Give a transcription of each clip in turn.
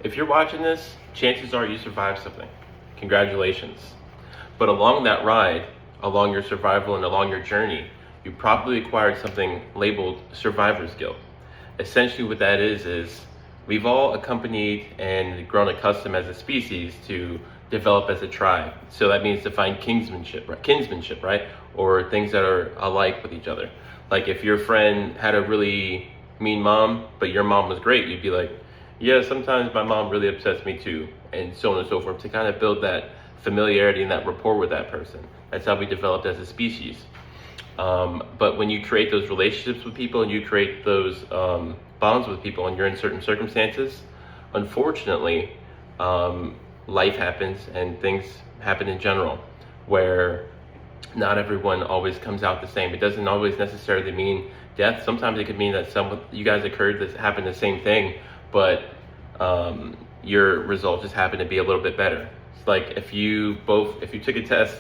If you're watching this, chances are you survived something. Congratulations. But along that ride, along your survival and along your journey, you probably acquired something labeled survivor's guilt. Essentially what that is we've all accompanied and grown accustomed as a species to develop as a tribe. So that means to find kinsmanship, right? Or things that are alike with each other. Like if your friend had a really mean mom, but your mom was great, you'd be like, yeah, sometimes my mom really upsets me too, and so on and so forth, to kind of build that familiarity and that rapport with that person. That's how we developed as a species. But when you create those relationships with people and you create those bonds with people and you're in certain circumstances, unfortunately, life happens and things happen in general where not everyone always comes out the same. It doesn't always necessarily mean death. Sometimes it could mean that you guys occurred that happened the same thing, but your result just happened to be a little bit better. It's like if you took a test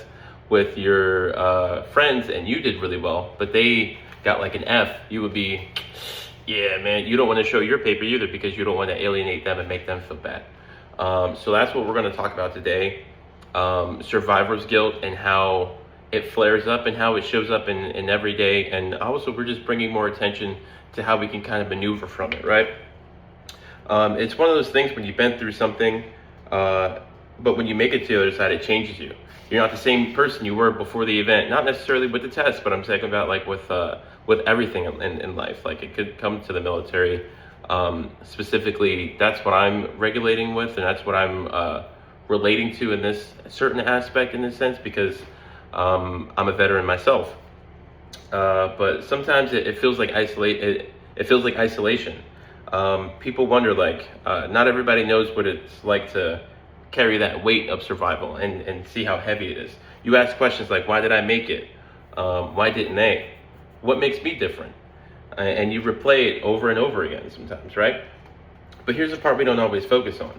with your friends and you did really well, but they got like an F, you would be, yeah, man, you don't want to show your paper either because you don't want to alienate them and make them feel bad. So that's what we're going to talk about today. Survivor's guilt and how it flares up and how it shows up in every day. And also we're just bringing more attention to how we can kind of maneuver from it, right? It's one of those things when you've been through something, but when you make it to the other side, it changes you. You're not the same person you were before the event, not necessarily with the test, but I'm talking about like with everything in life. Like it could come to the military. Specifically, that's what I'm regulating with, and that's what I'm relating to in this certain aspect in this sense, because I'm a veteran myself. But sometimes it feels like it feels like isolation. People wonder, like, not everybody knows what it's like to carry that weight of survival and see how heavy it is. You ask questions like, why did I make it? Why didn't they? What makes me different? And you replay it over and over again sometimes, right? But here's the part we don't always focus on.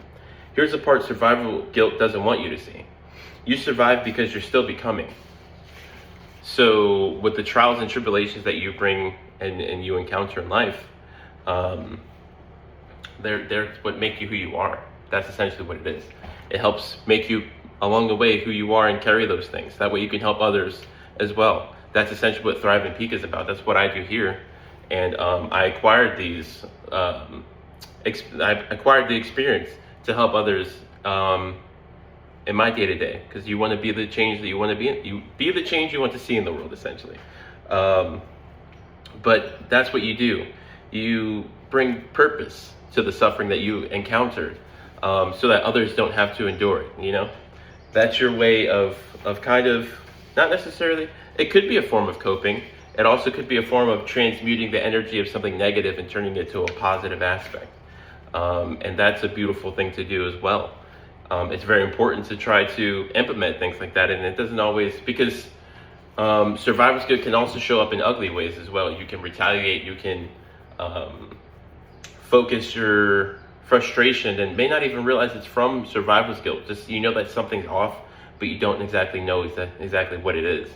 Here's the part survival guilt doesn't want you to see. You survive because you're still becoming. So with the trials and tribulations that you bring and you encounter in life, they're what make you who you are. That's essentially what it is. It helps make you along the way who you are and carry those things. That way you can help others as well. That's essentially what Thrive and Peak is about. That's what I do here. And I acquired these. I acquired the experience to help others in my day to day, because you want to be the change that you want to be. You be the change you want to see in the world, essentially. But that's what you do. You bring purpose to the suffering that you encountered, so that others don't have to endure it. You know, that's your way of kind of, not necessarily. It could be a form of coping. It also could be a form of transmuting the energy of something negative and turning it to a positive aspect. And that's a beautiful thing to do as well. It's very important to try to implement things like that. And it doesn't always, because survivor's guilt can also show up in ugly ways as well. You can retaliate, you can focus your frustration and may not even realize it's from survivor's guilt. Just, you know that something's off, but you don't exactly know exactly what it is.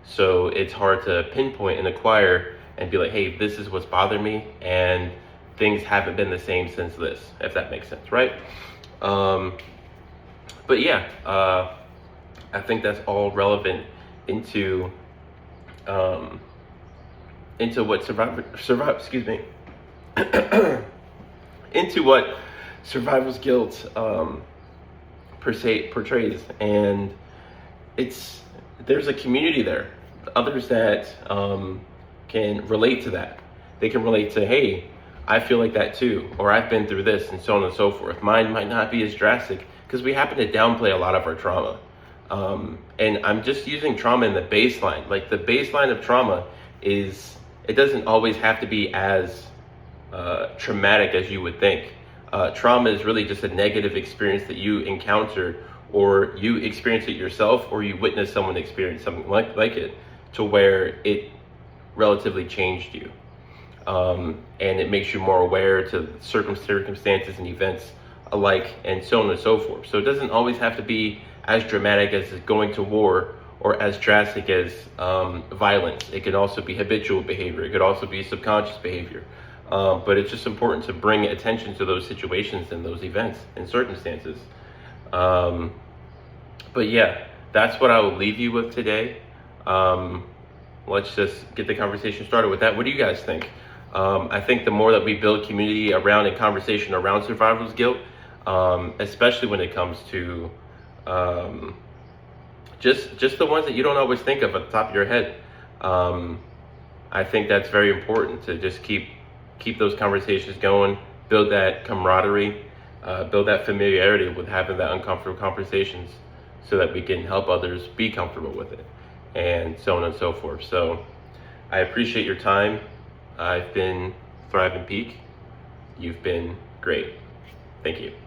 So it's hard to pinpoint and acquire and be like, hey, this is what's bothering me, and things haven't been the same since this, if that makes sense, right? But yeah, I think that's all relevant into what into what survivor's guilt per se portrays. And there's a community there, others that can relate to that. They can relate to, hey, I feel like that too, or I've been through this, and so on and so forth. Mine might not be as drastic, because we happen to downplay a lot of our trauma. And I'm just using trauma in the baseline. Like, the baseline of trauma is, it doesn't always have to be as traumatic as you would think. Trauma is really just a negative experience that you encountered, or you experience it yourself, or you witness someone experience something like it, to where it relatively changed you. And it makes you more aware to circumstances and events alike, and so on and so forth. So it doesn't always have to be as dramatic as going to war, or as drastic as violence. It could also be habitual behavior. It could also be subconscious behavior. But it's just important to bring attention to those situations and those events and circumstances. Um, but yeah, that's what I will leave you with today. Um, let's just get the conversation started with that. What do you guys think? I think the more that we build community around and conversation around survivor's guilt, especially when it comes to um, just the ones that you don't always think of at the top of your head. Um, I think that's very important to just keep those conversations going, build that camaraderie, build that familiarity with having that uncomfortable conversations, so that we can help others be comfortable with it, and so on and so forth. So I appreciate your time. I've been Thrive and Peak. You've been great. Thank you.